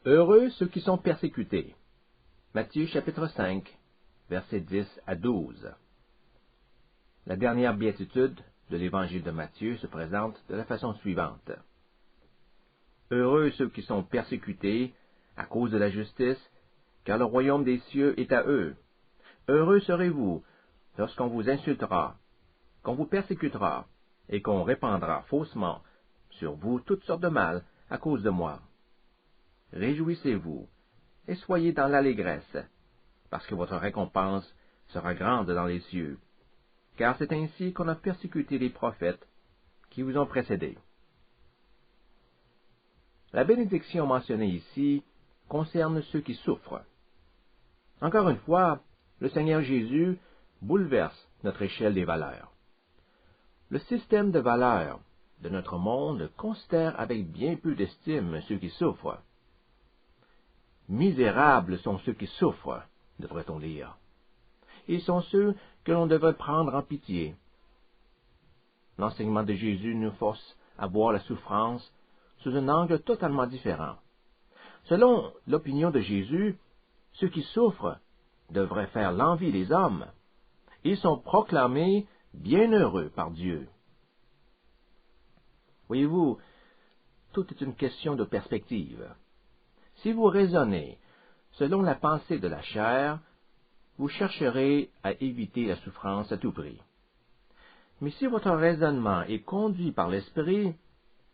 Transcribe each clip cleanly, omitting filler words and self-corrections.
Heureux ceux qui sont persécutés. Matthieu chapitre 5, versets 10 à 12. La dernière béatitude de l'évangile de Matthieu se présente de la façon suivante. Heureux ceux qui sont persécutés à cause de la justice, car le royaume des cieux est à eux. Heureux serez-vous lorsqu'on vous insultera, qu'on vous persécutera, et qu'on répandra faussement sur vous toutes sortes de mal à cause de moi. Réjouissez-vous, et soyez dans l'allégresse, parce que votre récompense sera grande dans les cieux, car c'est ainsi qu'on a persécuté les prophètes qui vous ont précédés. La bénédiction mentionnée ici concerne ceux qui souffrent. Encore une fois, le Seigneur Jésus bouleverse notre échelle des valeurs. Le système de valeurs de notre monde considère avec bien peu d'estime ceux qui souffrent. Misérables sont ceux qui souffrent, devrait-on lire. Ils sont ceux que l'on devrait prendre en pitié. L'enseignement de Jésus nous force à voir la souffrance sous un angle totalement différent. Selon l'opinion de Jésus, ceux qui souffrent devraient faire l'envie des hommes. Ils sont proclamés bienheureux par Dieu. Voyez-vous, tout est une question de perspective. Si vous raisonnez selon la pensée de la chair, vous chercherez à éviter la souffrance à tout prix. Mais si votre raisonnement est conduit par l'esprit,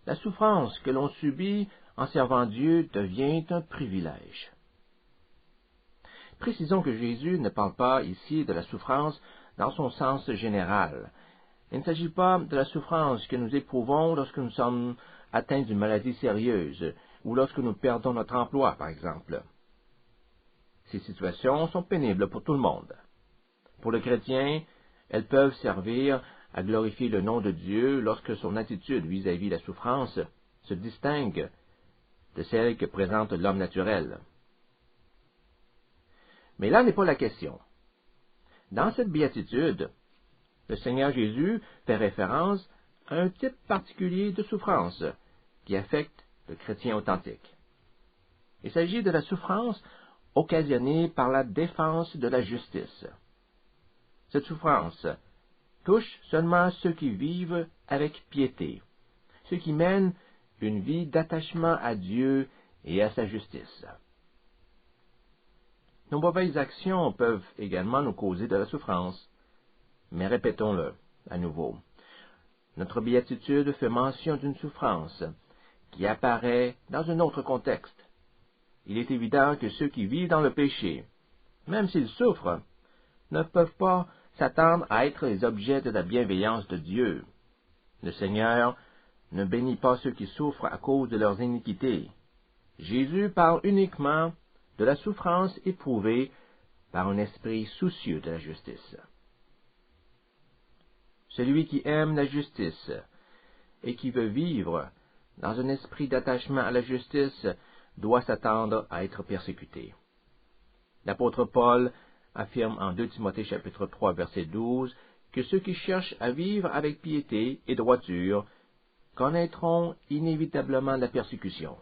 la souffrance que l'on subit en servant Dieu devient un privilège. Précisons que Jésus ne parle pas ici de la souffrance dans son sens général. Il ne s'agit pas de la souffrance que nous éprouvons lorsque nous sommes atteints d'une maladie sérieuse ou lorsque nous perdons notre emploi, par exemple. Ces situations sont pénibles pour tout le monde. Pour le chrétien, elles peuvent servir à glorifier le nom de Dieu lorsque son attitude vis-à-vis de la souffrance se distingue de celle que présente l'homme naturel. Mais là n'est pas la question. Dans cette béatitude, le Seigneur Jésus fait référence à un type particulier de souffrance qui affecte le chrétien authentique. Il s'agit de la souffrance occasionnée par la défense de la justice. Cette souffrance touche seulement ceux qui vivent avec piété, ceux qui mènent une vie d'attachement à Dieu et à sa justice. Nos mauvaises actions peuvent également nous causer de la souffrance, mais répétons-le à nouveau. Notre béatitude fait mention d'une souffrance qui apparaît dans un autre contexte. Il est évident que ceux qui vivent dans le péché, même s'ils souffrent, ne peuvent pas s'attendre à être les objets de la bienveillance de Dieu. Le Seigneur ne bénit pas ceux qui souffrent à cause de leurs iniquités. Jésus parle uniquement de la souffrance éprouvée par un esprit soucieux de la justice. Celui qui aime la justice et qui veut vivre dans un esprit d'attachement à la justice doit s'attendre à être persécuté. L'apôtre Paul affirme en 2 Timothée chapitre 3 verset 12 que ceux qui cherchent à vivre avec piété et droiture connaîtront inévitablement la persécution.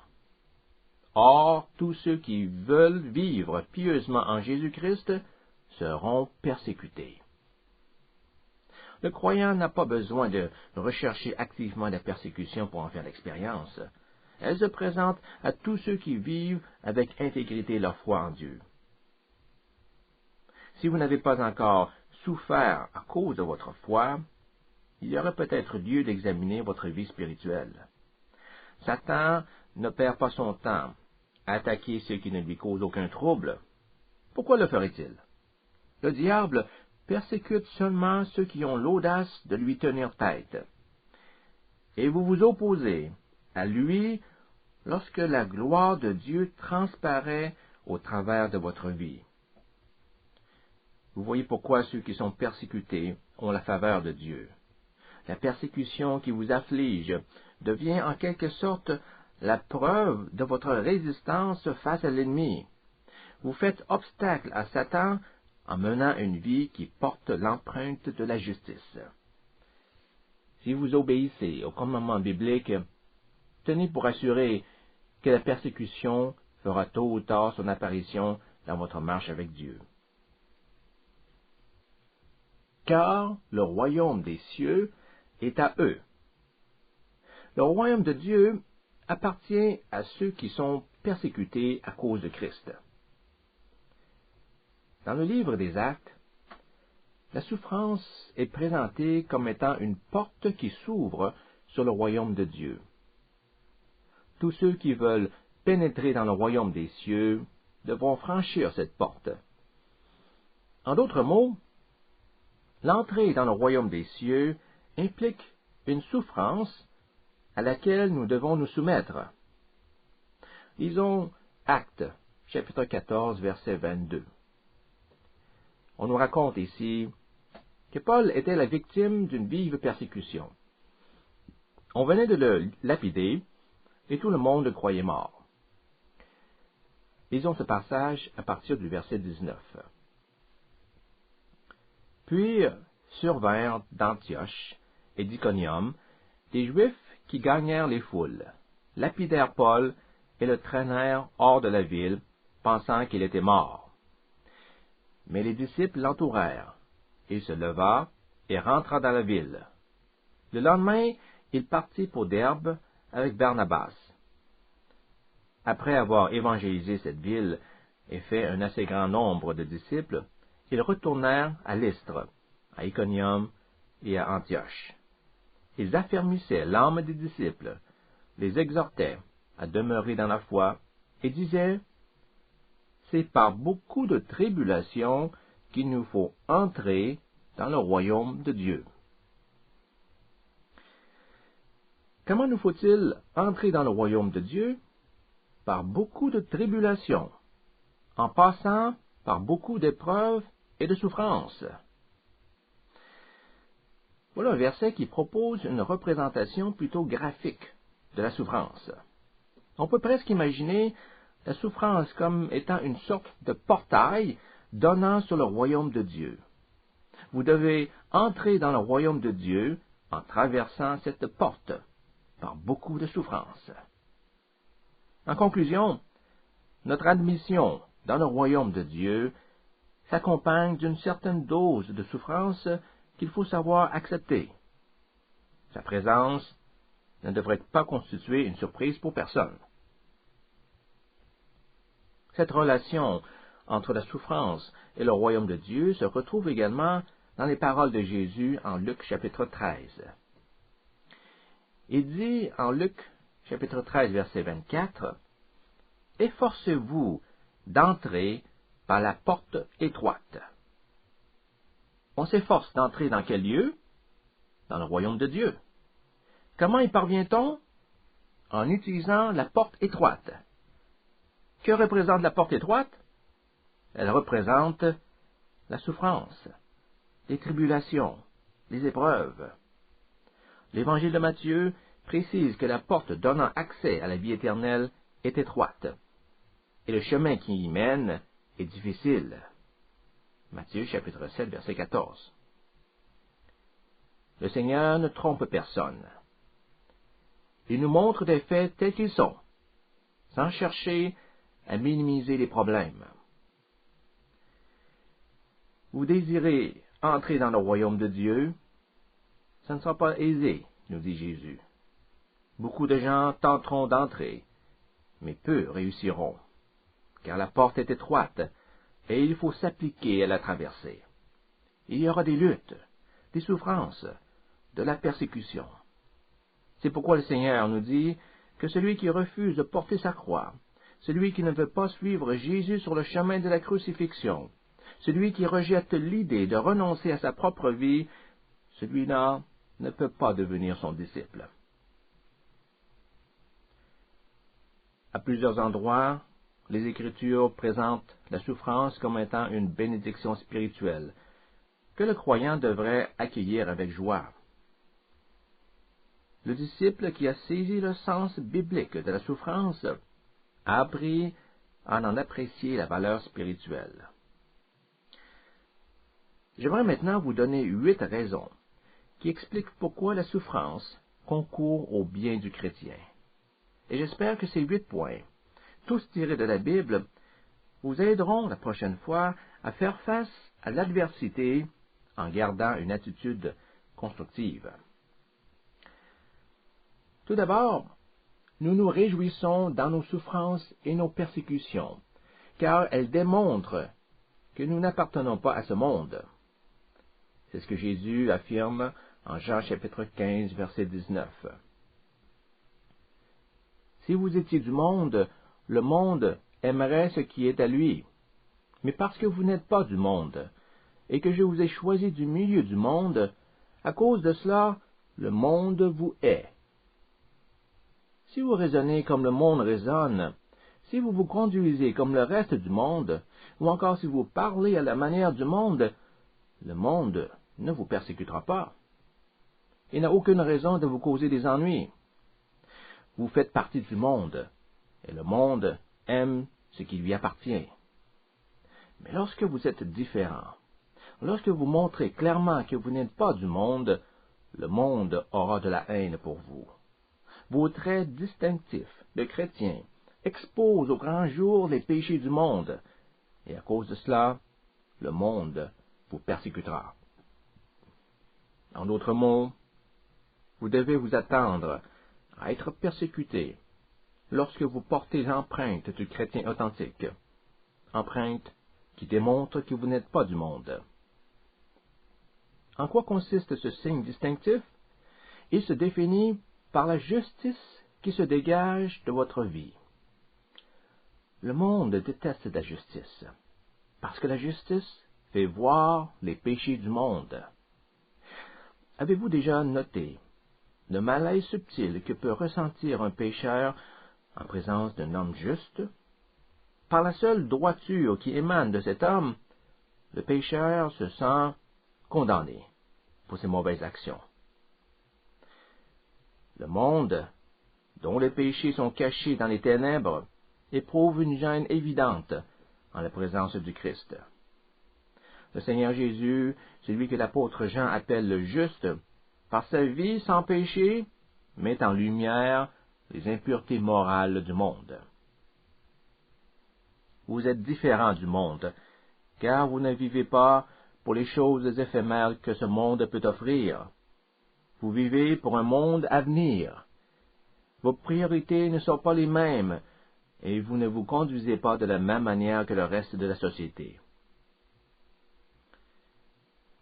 Or, tous ceux qui veulent vivre pieusement en Jésus-Christ seront persécutés. Le croyant n'a pas besoin de rechercher activement la persécution pour en faire l'expérience. Elle se présente à tous ceux qui vivent avec intégrité leur foi en Dieu. Si vous n'avez pas encore souffert à cause de votre foi, il y aurait peut-être lieu d'examiner votre vie spirituelle. Satan ne perd pas son temps à attaquer ceux qui ne lui causent aucun trouble. Pourquoi le ferait-il? Le diable persécute seulement ceux qui ont l'audace de lui tenir tête. Et vous vous opposez à lui lorsque la gloire de Dieu transparaît au travers de votre vie. Vous voyez pourquoi ceux qui sont persécutés ont la faveur de Dieu. La persécution qui vous afflige devient en quelque sorte la preuve de votre résistance face à l'ennemi. Vous faites obstacle à Satan en menant une vie qui porte l'empreinte de la justice. Si vous obéissez au commandement biblique, tenez pour assuré que la persécution fera tôt ou tard son apparition dans votre marche avec Dieu. Car le royaume des cieux est à eux. Le royaume de Dieu appartient à ceux qui sont persécutés à cause de Christ. Dans le livre des Actes, la souffrance est présentée comme étant une porte qui s'ouvre sur le royaume de Dieu. Tous ceux qui veulent pénétrer dans le royaume des cieux devront franchir cette porte. En d'autres mots, l'entrée dans le royaume des cieux implique une souffrance à laquelle nous devons nous soumettre. Lisons Actes, chapitre 14, verset 22. On nous raconte ici que Paul était la victime d'une vive persécution. On venait de le lapider et tout le monde le croyait mort. Lisons ce passage à partir du verset 19. Puis survinrent d'Antioche et d'Iconium des Juifs qui gagnèrent les foules, lapidèrent Paul et le traînèrent hors de la ville, pensant qu'il était mort. Mais les disciples l'entourèrent. Il se leva et rentra dans la ville. Le lendemain, il partit pour Derbe avec Barnabas. Après avoir évangélisé cette ville et fait un assez grand nombre de disciples, ils retournèrent à Lystre, à Iconium et à Antioche. Ils affermissaient l'âme des disciples, les exhortaient à demeurer dans la foi et disaient: c'est par beaucoup de tribulations qu'il nous faut entrer dans le royaume de Dieu. Comment nous faut-il entrer dans le royaume de Dieu? Par beaucoup de tribulations, en passant par beaucoup d'épreuves et de souffrances. Voilà un verset qui propose une représentation plutôt graphique de la souffrance. On peut presque imaginer la souffrance comme étant une sorte de portail donnant sur le royaume de Dieu. Vous devez entrer dans le royaume de Dieu en traversant cette porte, par beaucoup de souffrances. En conclusion, notre admission dans le royaume de Dieu s'accompagne d'une certaine dose de souffrance qu'il faut savoir accepter. Sa présence ne devrait pas constituer une surprise pour personne. Cette relation entre la souffrance et le royaume de Dieu se retrouve également dans les paroles de Jésus en Luc chapitre 13. Il dit en Luc chapitre 13 verset 24, « Efforcez-vous d'entrer par la porte étroite. » On s'efforce d'entrer dans quel lieu? Dans le royaume de Dieu. Comment y parvient-on? En utilisant la porte étroite. Que représente la porte étroite? Elle représente la souffrance, les tribulations, les épreuves. L'Évangile de Matthieu précise que la porte donnant accès à la vie éternelle est étroite, et le chemin qui y mène est difficile. Matthieu chapitre 7, verset 14. Le Seigneur ne trompe personne. Il nous montre des faits tels qu'ils sont, sans chercher à minimiser les problèmes. Vous désirez entrer dans le royaume de Dieu, ce ne sera pas aisé, nous dit Jésus. Beaucoup de gens tenteront d'entrer, mais peu réussiront, car la porte est étroite et il faut s'appliquer à la traverser. Il y aura des luttes, des souffrances, de la persécution. C'est pourquoi le Seigneur nous dit que celui qui refuse de porter sa croix, celui qui ne veut pas suivre Jésus sur le chemin de la crucifixion, celui qui rejette l'idée de renoncer à sa propre vie, celui-là ne peut pas devenir son disciple. À plusieurs endroits, les Écritures présentent la souffrance comme étant une bénédiction spirituelle que le croyant devrait accueillir avec joie. Le disciple qui a saisi le sens biblique de la souffrance a appris à en apprécier la valeur spirituelle. J'aimerais maintenant vous donner 8 raisons qui expliquent pourquoi la souffrance concourt au bien du chrétien. Et j'espère que ces 8 points tous tirés de la Bible, vous aideront la prochaine fois à faire face à l'adversité en gardant une attitude constructive. Tout d'abord, nous nous réjouissons dans nos souffrances et nos persécutions, car elles démontrent que nous n'appartenons pas à ce monde. C'est ce que Jésus affirme en Jean chapitre 15, verset 19. Si vous étiez du monde, le monde aimerait ce qui est à lui. Mais parce que vous n'êtes pas du monde, et que je vous ai choisi du milieu du monde, à cause de cela, le monde vous hait. Si vous raisonnez comme le monde raisonne, si vous vous conduisez comme le reste du monde, ou encore si vous parlez à la manière du monde, le monde ne vous persécutera pas. Il n'a aucune raison de vous causer des ennuis. Vous faites partie du monde, et le monde aime ce qui lui appartient. Mais lorsque vous êtes différent, lorsque vous montrez clairement que vous n'êtes pas du monde, le monde aura de la haine pour vous. Vos traits distinctifs de chrétiens exposent au grand jour les péchés du monde, et à cause de cela, le monde vous persécutera. En d'autres mots, vous devez vous attendre à être persécuté lorsque vous portez l'empreinte du chrétien authentique, empreinte qui démontre que vous n'êtes pas du monde. En quoi consiste ce signe distinctif? Il se définit par la justice qui se dégage de votre vie. Le monde déteste la justice, parce que la justice fait voir les péchés du monde. Avez-vous déjà noté le malaise subtil que peut ressentir un pécheur en présence d'un homme juste? Par la seule droiture qui émane de cet homme, le pécheur se sent condamné pour ses mauvaises actions. Le monde, dont les péchés sont cachés dans les ténèbres, éprouve une gêne évidente en la présence du Christ. Le Seigneur Jésus, celui que l'apôtre Jean appelle le juste, par sa vie sans péché, met en lumière les impuretés morales du monde. Vous êtes différent du monde, car vous ne vivez pas pour les choses éphémères que ce monde peut offrir. Vous vivez pour un monde à venir. Vos priorités ne sont pas les mêmes, et vous ne vous conduisez pas de la même manière que le reste de la société.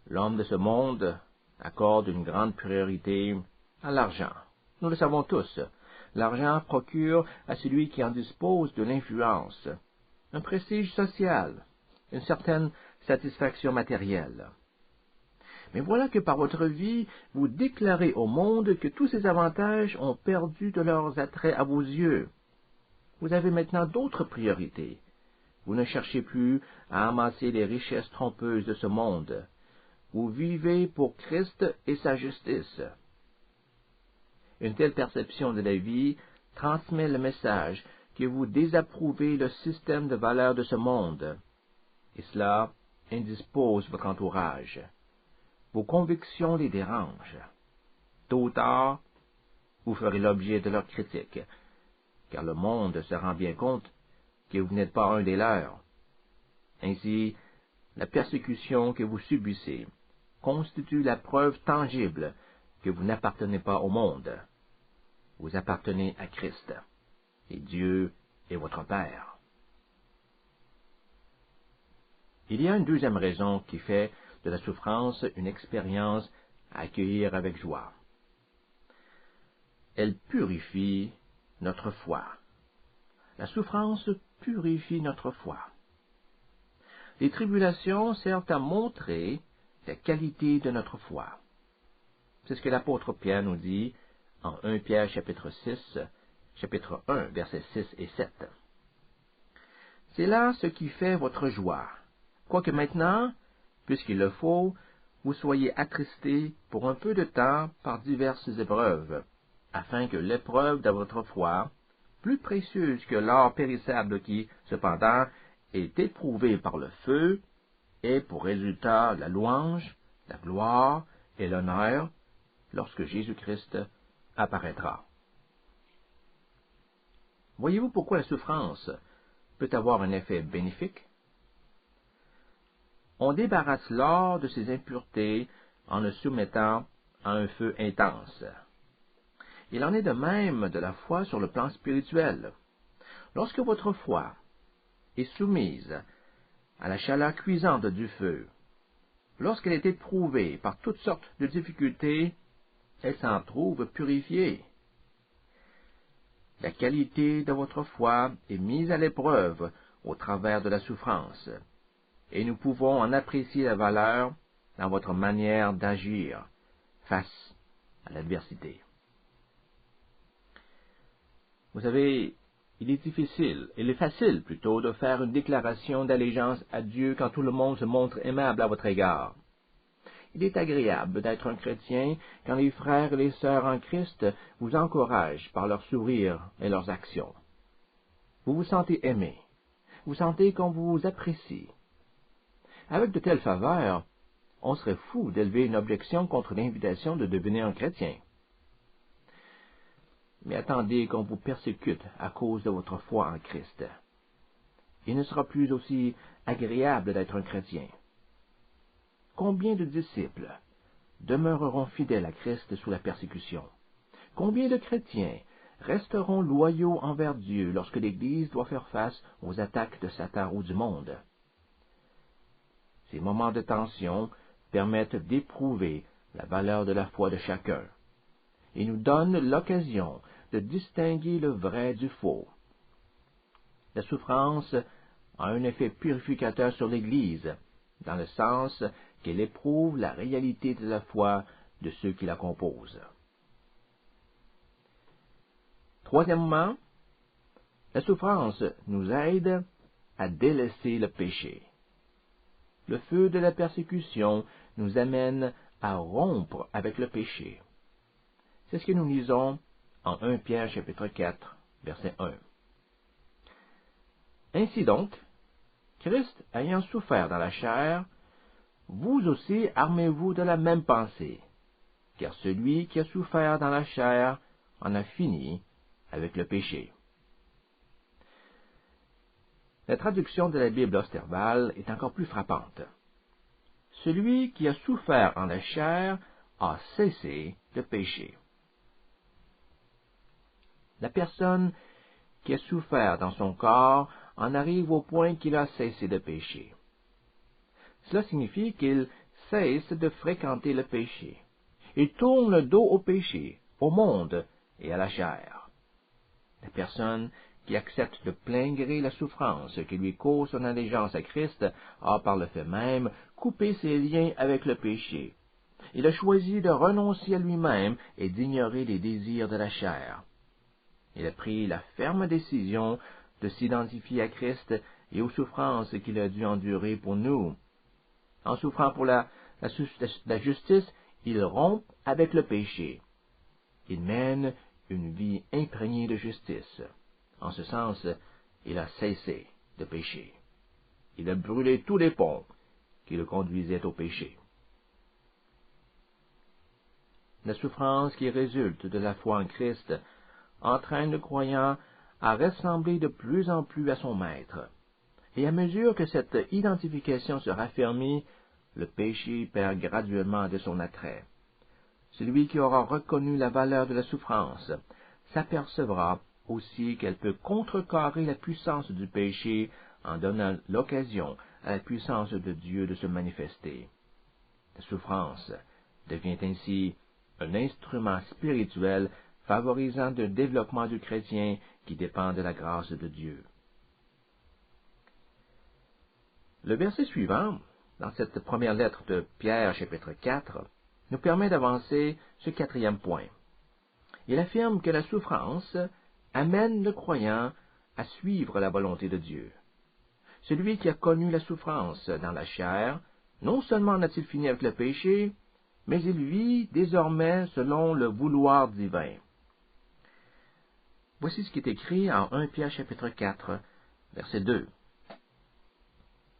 L'homme de ce monde accorde une grande priorité à l'argent. Nous le savons tous. L'argent procure à celui qui en dispose de l'influence, un prestige social, une certaine satisfaction matérielle. Mais voilà que par votre vie, vous déclarez au monde que tous ces avantages ont perdu de leurs attraits à vos yeux. Vous avez maintenant d'autres priorités. Vous ne cherchez plus à amasser les richesses trompeuses de ce monde. Vous vivez pour Christ et sa justice. Une telle perception de la vie transmet le message que vous désapprouvez le système de valeurs de ce monde, et cela indispose votre entourage. Vos convictions les dérangent. Tôt ou tard, vous ferez l'objet de leurs critiques, car le monde se rend bien compte que vous n'êtes pas un des leurs. Ainsi, la persécution que vous subissez constitue la preuve tangible que vous n'appartenez pas au monde. Vous appartenez à Christ, et Dieu est votre Père. Il y a une deuxième raison qui fait de la souffrance une expérience à accueillir avec joie. Elle purifie notre foi. La souffrance purifie notre foi. Les tribulations servent à montrer la qualité de notre foi. C'est ce que l'apôtre Pierre nous dit en 1 Pierre chapitre 1, versets 6 et 7. C'est là ce qui fait votre joie, quoique maintenant, puisqu'il le faut, vous soyez attristés pour un peu de temps par diverses épreuves, afin que l'épreuve de votre foi, plus précieuse que l'or périssable qui, cependant, est éprouvé par le feu, ait pour résultat la louange, la gloire et l'honneur lorsque Jésus-Christ apparaîtra. Voyez-vous pourquoi la souffrance peut avoir un effet bénéfique? On débarrasse l'or de ses impuretés en le soumettant à un feu intense. Il en est de même de la foi sur le plan spirituel. Lorsque votre foi est soumise à la chaleur cuisante du feu, lorsqu'elle est éprouvée par toutes sortes de difficultés, elle s'en trouve purifiée. La qualité de votre foi est mise à l'épreuve au travers de la souffrance, et nous pouvons en apprécier la valeur dans votre manière d'agir face à l'adversité. Vous savez, il est facile plutôt de faire une déclaration d'allégeance à Dieu quand tout le monde se montre aimable à votre égard. Il est agréable d'être un chrétien quand les frères et les sœurs en Christ vous encouragent par leurs sourires et leurs actions. Vous vous sentez aimé, vous sentez qu'on vous apprécie. Avec de telles faveurs, on serait fou d'élever une objection contre l'invitation de devenir un chrétien. Mais attendez qu'on vous persécute à cause de votre foi en Christ. Il ne sera plus aussi agréable d'être un chrétien. Combien de disciples demeureront fidèles à Christ sous la persécution? Combien de chrétiens resteront loyaux envers Dieu lorsque l'Église doit faire face aux attaques de Satan ou du monde? Ces moments de tension permettent d'éprouver la valeur de la foi de chacun et nous donnent l'occasion de distinguer le vrai du faux. La souffrance a un effet purificateur sur l'Église, dans le sens qu'elle éprouve la réalité de la foi de ceux qui la composent. Troisièmement, la souffrance nous aide à délaisser le péché. Le feu de la persécution nous amène à rompre avec le péché. C'est ce que nous lisons en 1 Pierre chapitre 4, verset 1. Ainsi donc, Christ ayant souffert dans la chair, vous aussi armez-vous de la même pensée, car celui qui a souffert dans la chair en a fini avec le péché. La traduction de la Bible Osterval est encore plus frappante. Celui qui a souffert en la chair a cessé de pécher. La personne qui a souffert dans son corps en arrive au point qu'il a cessé de pécher. Cela signifie qu'il cesse de fréquenter le péché. Il tourne le dos au péché, au monde et à la chair. La personne qui accepte de plein gré la souffrance que lui cause son allégeance à Christ a par le fait même coupé ses liens avec le péché. Il a choisi de renoncer à lui-même et d'ignorer les désirs de la chair. Il a pris la ferme décision de s'identifier à Christ et aux souffrances qu'il a dû endurer pour nous. En souffrant pour la justice, il rompt avec le péché. Il mène une vie imprégnée de justice. En ce sens, il a cessé de pécher. Il a brûlé tous les ponts qui le conduisaient au péché. La souffrance qui résulte de la foi en Christ entraîne le croyant à ressembler de plus en plus à son Maître. Et à mesure que cette identification se raffermit, le péché perd graduellement de son attrait. Celui qui aura reconnu la valeur de la souffrance s'apercevra aussi qu'elle peut contrecarrer la puissance du péché en donnant l'occasion à la puissance de Dieu de se manifester. La souffrance devient ainsi un instrument spirituel favorisant le développement du chrétien qui dépend de la grâce de Dieu. Le verset suivant, dans cette première lettre de Pierre, chapitre 4, nous permet d'avancer ce quatrième point. Il affirme que la souffrance amène le croyant à suivre la volonté de Dieu. Celui qui a connu la souffrance dans la chair, non seulement n'a-t-il fini avec le péché, mais il vit désormais selon le vouloir divin. Voici ce qui est écrit en 1 Pierre chapitre 4, verset 2.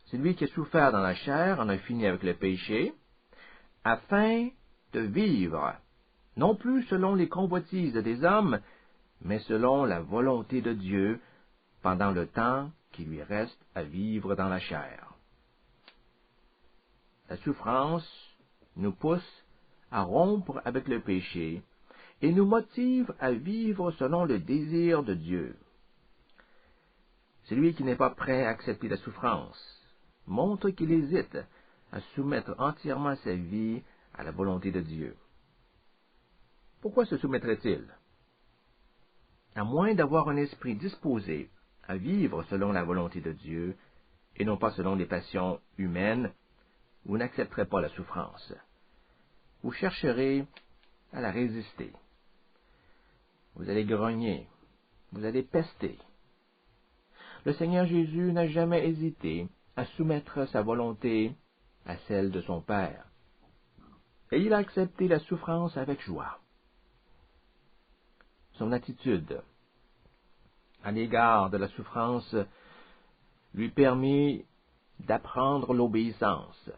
Celui qui a souffert dans la chair en a fini avec le péché, afin de vivre, non plus selon les convoitises des hommes, mais selon la volonté de Dieu, pendant le temps qui lui reste à vivre dans la chair. La souffrance nous pousse à rompre avec le péché et nous motive à vivre selon le désir de Dieu. Celui qui n'est pas prêt à accepter la souffrance montre qu'il hésite à soumettre entièrement sa vie à la volonté de Dieu. Pourquoi se soumettrait-il? À moins d'avoir un esprit disposé à vivre selon la volonté de Dieu et non pas selon les passions humaines, vous n'accepterez pas la souffrance. Vous chercherez à la résister. Vous allez grogner, vous allez pester. Le Seigneur Jésus n'a jamais hésité à soumettre sa volonté à celle de son Père. Et il a accepté la souffrance avec joie. Son attitude à l'égard de la souffrance lui permit d'apprendre l'obéissance.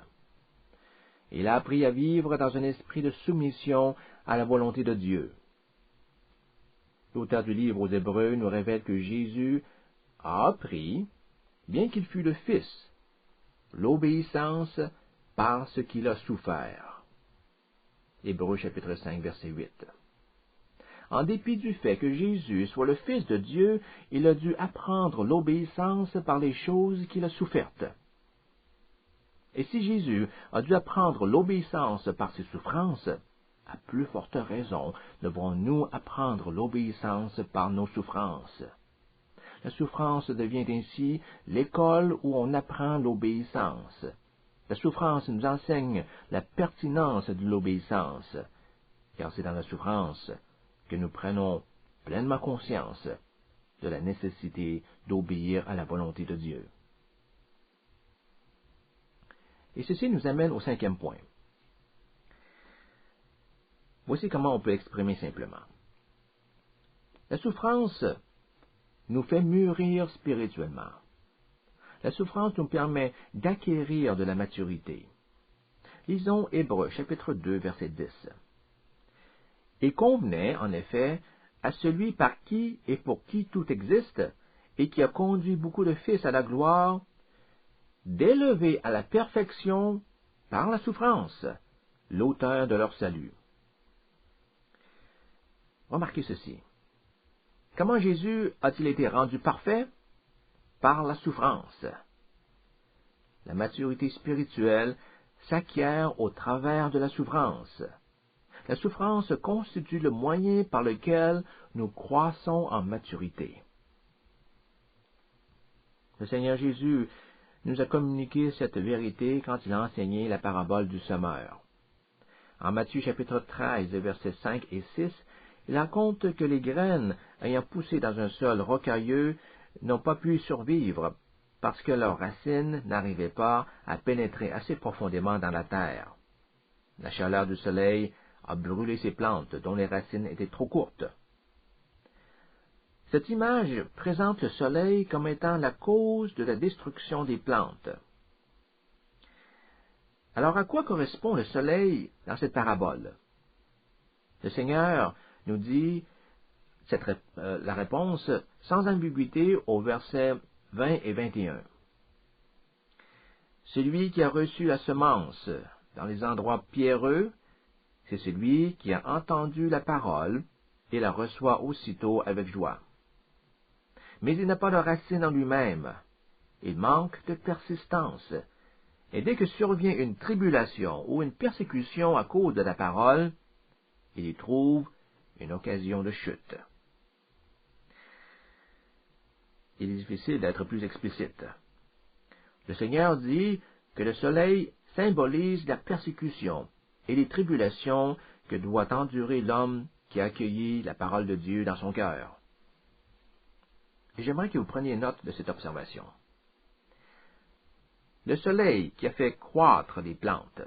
Il a appris à vivre dans un esprit de soumission à la volonté de Dieu. L'auteur du livre aux Hébreux nous révèle que Jésus a appris, bien qu'il fût le Fils, l'obéissance par ce qu'il a souffert. Hébreux chapitre 5, verset 8. En dépit du fait que Jésus soit le Fils de Dieu, il a dû apprendre l'obéissance par les choses qu'il a souffertes. Et si Jésus a dû apprendre l'obéissance par ses souffrances, à plus forte raison devrons-nous apprendre l'obéissance par nos souffrances. La souffrance devient ainsi l'école où on apprend l'obéissance. La souffrance nous enseigne la pertinence de l'obéissance, car c'est dans la souffrance que nous prenons pleinement conscience de la nécessité d'obéir à la volonté de Dieu. Et ceci nous amène au 5e point. Voici comment on peut l'exprimer simplement. La souffrance nous fait mûrir spirituellement. La souffrance nous permet d'acquérir de la maturité. Lisons Hébreux chapitre 2, verset 10. Il convenait, en effet, à celui par qui et pour qui tout existe, et qui a conduit beaucoup de fils à la gloire, d'élever à la perfection par la souffrance l'auteur de leur salut. Remarquez ceci. Comment Jésus a-t-il été rendu parfait? Par la souffrance. La maturité spirituelle s'acquiert au travers de la souffrance. La souffrance constitue le moyen par lequel nous croissons en maturité. Le Seigneur Jésus nous a communiqué cette vérité quand il a enseigné la parabole du semeur. En Matthieu chapitre 13, versets 5 et 6, il raconte que les graines ayant poussé dans un sol rocailleux n'ont pas pu survivre parce que leurs racines n'arrivaient pas à pénétrer assez profondément dans la terre. La chaleur du soleil a brûlé ces plantes dont les racines étaient trop courtes. Cette image présente le soleil comme étant la cause de la destruction des plantes. Alors à quoi correspond le soleil dans cette parabole? Le Seigneur nous dit la réponse sans ambiguïté aux versets 20 et 21. Celui qui a reçu la semence dans les endroits pierreux, c'est celui qui a entendu la parole et la reçoit aussitôt avec joie. Mais il n'a pas de racine en lui-même, il manque de persistance, et dès que survient une tribulation ou une persécution à cause de la parole, il y trouve une occasion de chute. Il est difficile d'être plus explicite. Le Seigneur dit que le soleil symbolise la persécution et les tribulations que doit endurer l'homme qui a accueilli la parole de Dieu dans son cœur. Et j'aimerais que vous preniez note de cette observation. Le soleil qui a fait croître les plantes.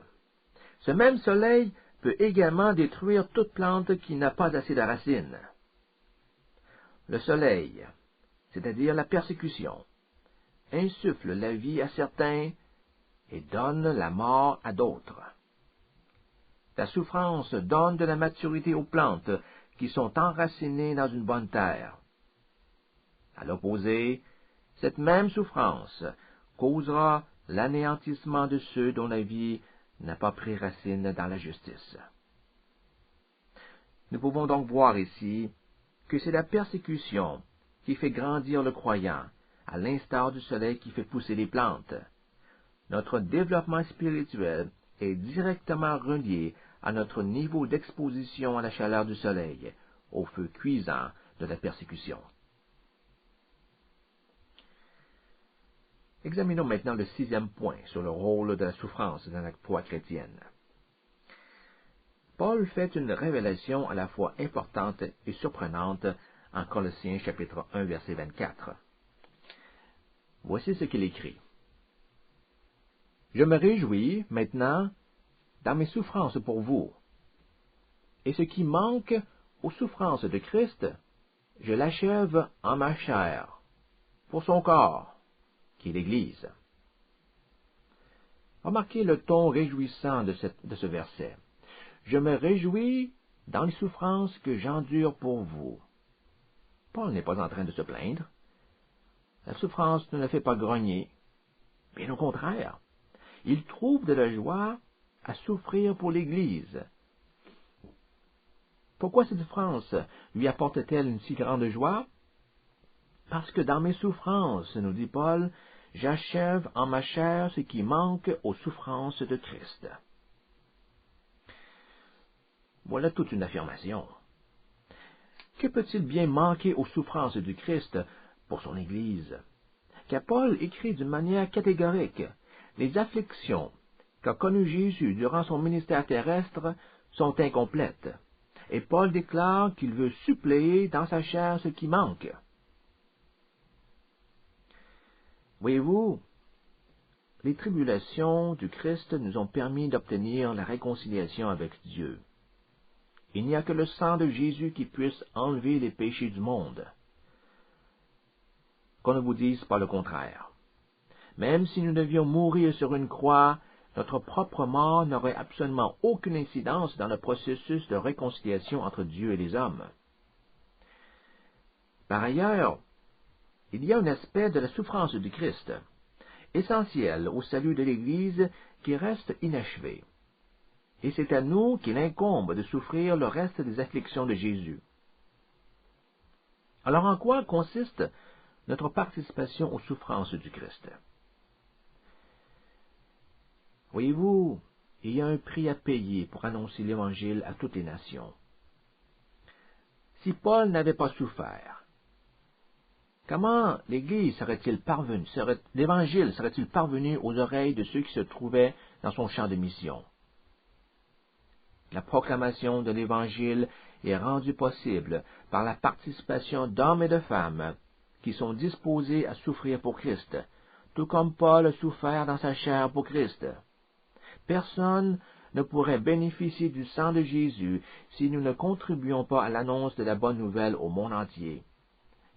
Ce même soleil peut également détruire toute plante qui n'a pas assez de racines. Le soleil, c'est-à-dire la persécution, insuffle la vie à certains et donne la mort à d'autres. La souffrance donne de la maturité aux plantes, qui sont enracinés dans une bonne terre. À l'opposé, cette même souffrance causera l'anéantissement de ceux dont la vie n'a pas pris racine dans la justice. Nous pouvons donc voir ici que c'est la persécution qui fait grandir le croyant, à l'instar du soleil qui fait pousser les plantes. Notre développement spirituel est directement relié à notre niveau d'exposition à la chaleur du soleil, au feu cuisant de la persécution. Examinons maintenant le 6e point sur le rôle de la souffrance dans la foi chrétienne. Paul fait une révélation à la fois importante et surprenante en Colossiens chapitre 1 verset 24. Voici ce qu'il écrit. « Je me réjouis maintenant dans mes souffrances pour vous, et ce qui manque aux souffrances de Christ, je l'achève en ma chair, pour son corps, qui est l'Église. » Remarquez le ton réjouissant de ce verset. « Je me réjouis dans les souffrances que j'endure pour vous. » Paul n'est pas en train de se plaindre. La souffrance ne le fait pas grogner. Bien au contraire, il trouve de la joie à souffrir pour l'Église. Pourquoi cette souffrance lui apporte-t-elle une si grande joie? Parce que dans mes souffrances, nous dit Paul, j'achève en ma chair ce qui manque aux souffrances de Christ. Voilà toute une affirmation. Que peut-il bien manquer aux souffrances du Christ pour son Église? Car Paul écrit d'une manière catégorique, les afflictions qu'a connues Jésus durant son ministère terrestre sont incomplètes, et Paul déclare qu'il veut suppléer dans sa chair ce qui manque. Voyez-vous, les tribulations du Christ nous ont permis d'obtenir la réconciliation avec Dieu. Il n'y a que le sang de Jésus qui puisse enlever les péchés du monde. Qu'on ne vous dise pas le contraire. Même si nous devions mourir sur une croix, notre propre mort n'aurait absolument aucune incidence dans le processus de réconciliation entre Dieu et les hommes. Par ailleurs, il y a un aspect de la souffrance du Christ, essentiel au salut de l'Église, qui reste inachevé. Et c'est à nous qu'il incombe de souffrir le reste des afflictions de Jésus. Alors en quoi consiste notre participation aux souffrances du Christ? Voyez-vous, il y a un prix à payer pour annoncer l'Évangile à toutes les nations. Si Paul n'avait pas souffert, comment l'Église l'Évangile serait-il parvenu aux oreilles de ceux qui se trouvaient dans son champ de mission? La proclamation de l'Évangile est rendue possible par la participation d'hommes et de femmes qui sont disposés à souffrir pour Christ, tout comme Paul a souffert dans sa chair pour Christ. Personne ne pourrait bénéficier du sang de Jésus si nous ne contribuions pas à l'annonce de la bonne nouvelle au monde entier.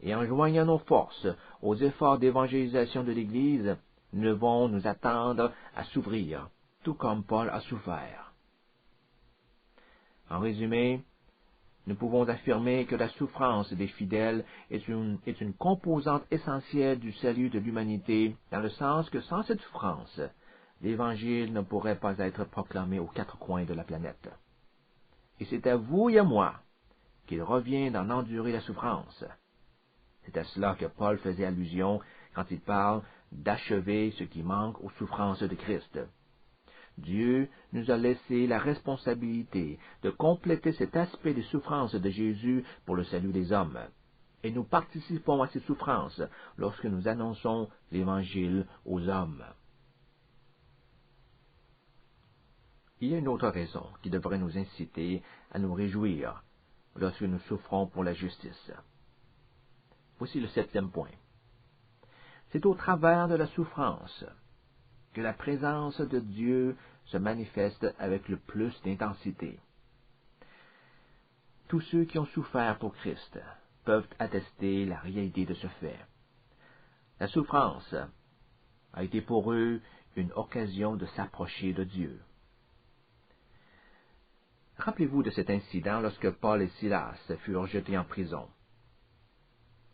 Et en joignant nos forces aux efforts d'évangélisation de l'Église, nous devons nous attendre à souffrir, tout comme Paul a souffert. En résumé, nous pouvons affirmer que la souffrance des fidèles est une composante essentielle du salut de l'humanité, dans le sens que sans cette souffrance, l'Évangile ne pourrait pas être proclamé aux quatre coins de la planète. Et c'est à vous et à moi qu'il revient d'en endurer la souffrance. C'est à cela que Paul faisait allusion quand il parle d'achever ce qui manque aux souffrances de Christ. Dieu nous a laissé la responsabilité de compléter cet aspect des souffrances de Jésus pour le salut des hommes. Et nous participons à ces souffrances lorsque nous annonçons l'Évangile aux hommes. Il y a une autre raison qui devrait nous inciter à nous réjouir lorsque nous souffrons pour la justice. Voici le 7e point. C'est au travers de la souffrance que la présence de Dieu se manifeste avec le plus d'intensité. Tous ceux qui ont souffert pour Christ peuvent attester la réalité de ce fait. La souffrance a été pour eux une occasion de s'approcher de Dieu. Rappelez-vous de cet incident lorsque Paul et Silas furent jetés en prison.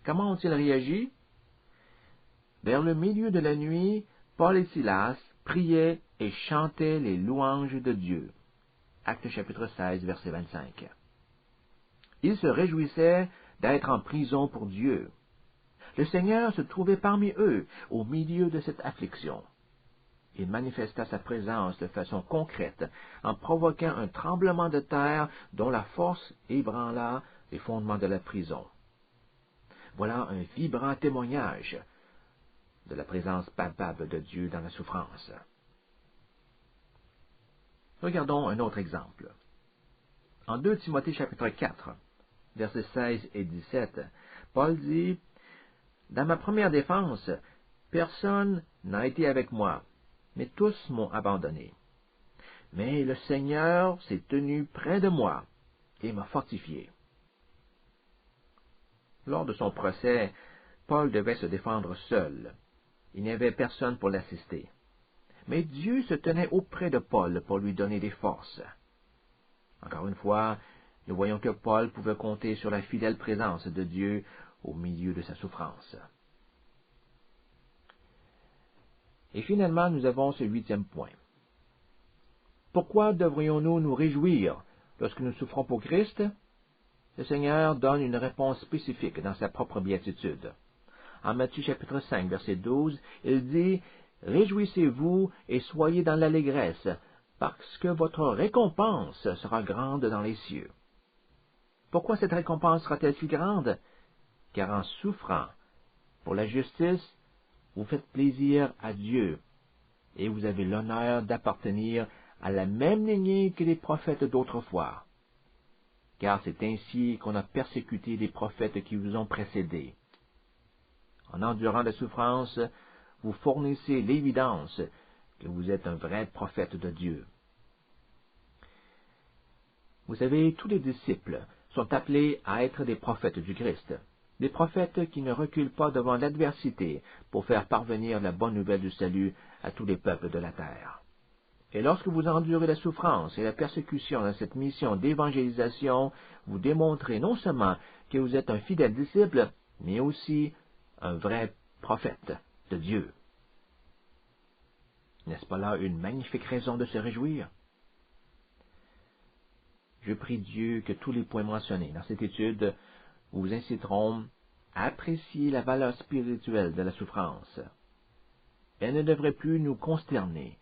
Comment ont-ils réagi? Vers le milieu de la nuit, Paul et Silas priaient et chantaient les louanges de Dieu. Actes chapitre 16, verset 25. Ils se réjouissaient d'être en prison pour Dieu. Le Seigneur se trouvait parmi eux, au milieu de cette affliction. Il manifesta sa présence de façon concrète, en provoquant un tremblement de terre dont la force ébranla les fondements de la prison. Voilà un vibrant témoignage de la présence palpable de Dieu dans la souffrance. Regardons un autre exemple. En 2 Timothée chapitre 4, versets 16 et 17, Paul dit, « Dans ma première défense, personne n'a été avec moi, mais tous m'ont abandonné. Mais le Seigneur s'est tenu près de moi et m'a fortifié. » Lors de son procès, Paul devait se défendre seul. Il n'y avait personne pour l'assister. Mais Dieu se tenait auprès de Paul pour lui donner des forces. Encore une fois, nous voyons que Paul pouvait compter sur la fidèle présence de Dieu au milieu de sa souffrance. Et finalement, nous avons ce 8e point. Pourquoi devrions-nous nous réjouir lorsque nous souffrons pour Christ? Le Seigneur donne une réponse spécifique dans sa propre béatitude. En Matthieu chapitre 5, verset 12, il dit, « Réjouissez-vous et soyez dans l'allégresse, parce que votre récompense sera grande dans les cieux. » Pourquoi cette récompense sera-t-elle si grande? Car en souffrant pour la justice, vous faites plaisir à Dieu, et vous avez l'honneur d'appartenir à la même lignée que les prophètes d'autrefois. Car c'est ainsi qu'on a persécuté les prophètes qui vous ont précédés. En endurant la souffrance, vous fournissez l'évidence que vous êtes un vrai prophète de Dieu. Vous savez, tous les disciples sont appelés à être des prophètes du Christ, des prophètes qui ne reculent pas devant l'adversité pour faire parvenir la bonne nouvelle du salut à tous les peuples de la terre. Et lorsque vous endurez la souffrance et la persécution dans cette mission d'évangélisation, vous démontrez non seulement que vous êtes un fidèle disciple, mais aussi un vrai prophète de Dieu. N'est-ce pas là une magnifique raison de se réjouir? Je prie Dieu que tous les points mentionnés dans cette étude vous inciteront à apprécier la valeur spirituelle de la souffrance. Elle ne devrait plus nous consterner,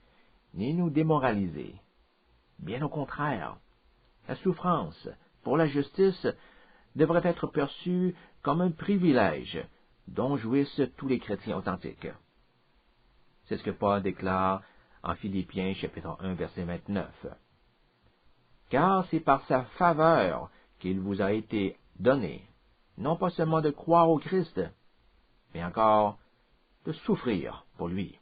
ni nous démoraliser. Bien au contraire, la souffrance pour la justice devrait être perçue comme un privilège dont jouissent tous les chrétiens authentiques. C'est ce que Paul déclare en Philippiens chapitre 1 verset 29. Car c'est par sa faveur qu'il vous a été donné, non pas seulement de croire au Christ, mais encore de souffrir pour lui.